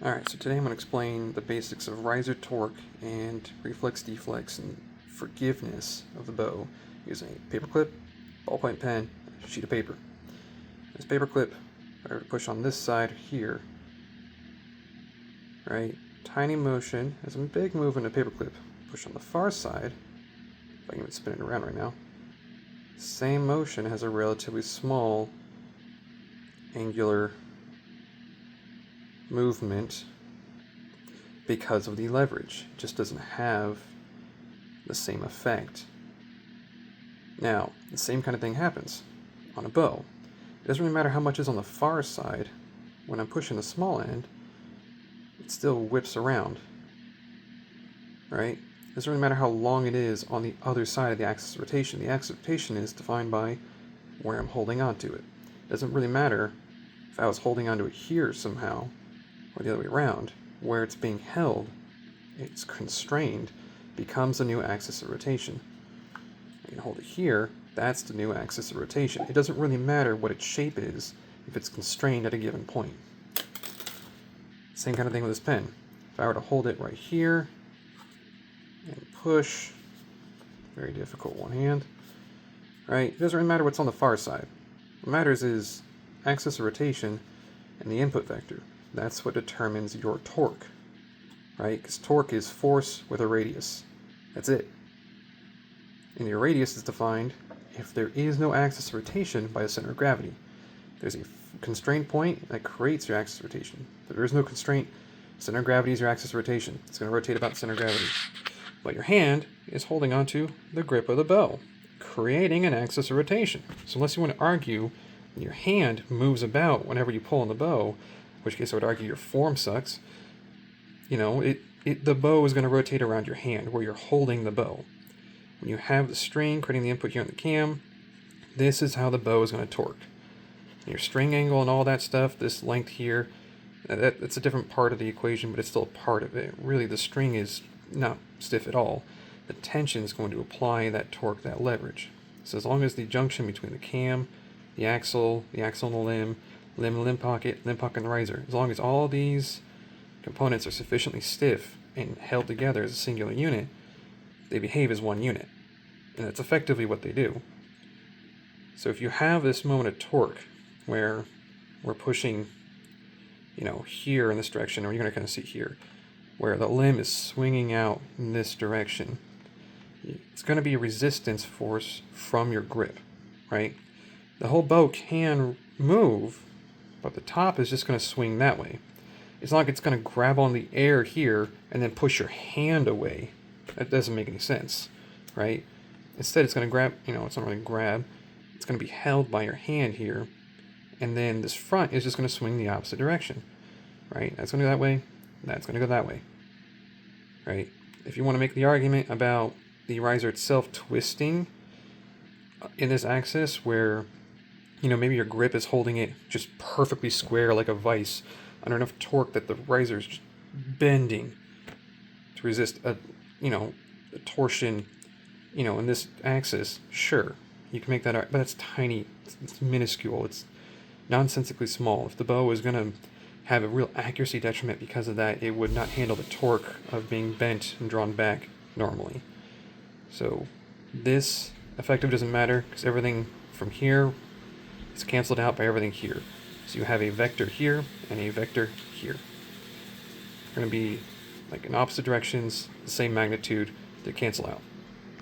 Alright, so today I'm going to explain the basics of riser torque and reflex deflex and forgiveness of the bow using a paperclip, ballpoint pen, and a sheet of paper. This paperclip, if I were to push on this side here, right, tiny motion has a big movement of paperclip. Push on the far side, if I can even spin it around right now, same motion has a relatively small angular movement because of the leverage. It just doesn't have the same effect. Now, the same kind of thing happens on a bow. It doesn't really matter how much is on the far side. When I'm pushing the small end, it still whips around, right? It doesn't really matter how long it is on the other side of the axis of rotation. The axis of rotation is defined by where I'm holding onto it. It doesn't really matter if I was holding onto it here somehow, or the other way around. Where it's being held, it's constrained, becomes a new axis of rotation. I can hold it here, that's the new axis of rotation. It doesn't really matter what its shape is if it's constrained at a given point. Same kind of thing with this pen. If I were to hold it right here and push, very difficult one hand, right? It doesn't really matter what's on the far side. What matters is axis of rotation and the input vector. That's what determines your torque, right? Because torque is force with a radius. That's it. And your radius is defined if there is no axis of rotation by the center of gravity. There's a constraint point that creates your axis of rotation. If there is no constraint, center of gravity is your axis of rotation. It's going to rotate about the center of gravity. But your hand is holding onto the grip of the bow, creating an axis of rotation. So unless you want to argue your hand moves about whenever you pull on the bow, in which case I would argue your form sucks, you know, the bow is going to rotate around your hand where you're holding the bow. When you have the string creating the input here on the cam, this is how the bow is going to torque. Your string angle and all that stuff, this length here, that's a different part of the equation, but it's still a part of it. Really, the string is not stiff at all. The tension is going to apply that torque, that leverage. So as long as the junction between the cam, the axle and the limb pocket and the riser, as long as all these components are sufficiently stiff and held together as a singular unit, they behave as one unit. And that's effectively what they do. So if you have this moment of torque where we're pushing, you know, here in this direction, or you're going to kind of see here, where the limb is swinging out in this direction, it's going to be a resistance force from your grip, right? The whole bow can move, but the top is just going to swing that way. It's not like it's going to grab on the air here and then push your hand away. That doesn't make any sense, right? Instead, it's going to grab, it's not really grab. It's going to be held by your hand here, and then this front is just going to swing the opposite direction, right? That's going to go that way. That's going to go that way, right? If you want to make the argument about the riser itself twisting in this axis where, maybe your grip is holding it just perfectly square like a vise under enough torque that the riser is just bending to resist a torsion, in this axis, sure, you can make that, but it's tiny, it's minuscule, it's nonsensically small. If the bow is going to have a real accuracy detriment because of that, it would not handle the torque of being bent and drawn back normally. So this effective doesn't matter because everything from here is canceled out by everything here. So you have a vector here and a vector here. They're going to be like in opposite directions, the same magnitude, they cancel out.